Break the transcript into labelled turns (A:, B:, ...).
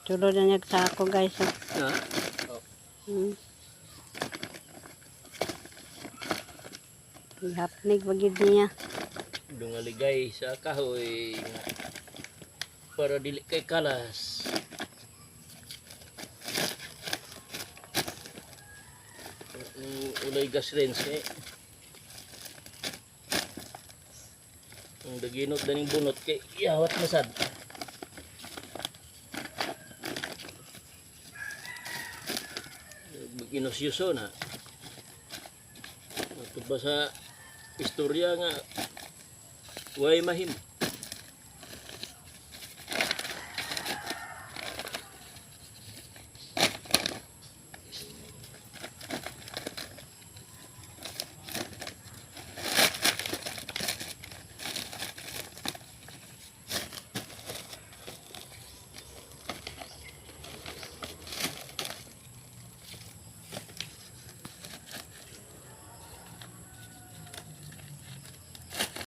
A: Sulod na niya sa ako guys. Oh.
B: Na. Oh.
A: Hapnig bagid niya.
B: Dungaligay sa kahoy nga para dili kay kalas. Ulay gas rinse eh. Ang daginot daning bunot kay iyawat masad. Ginusyuso na. Ito ba sa istorya nga way mahim.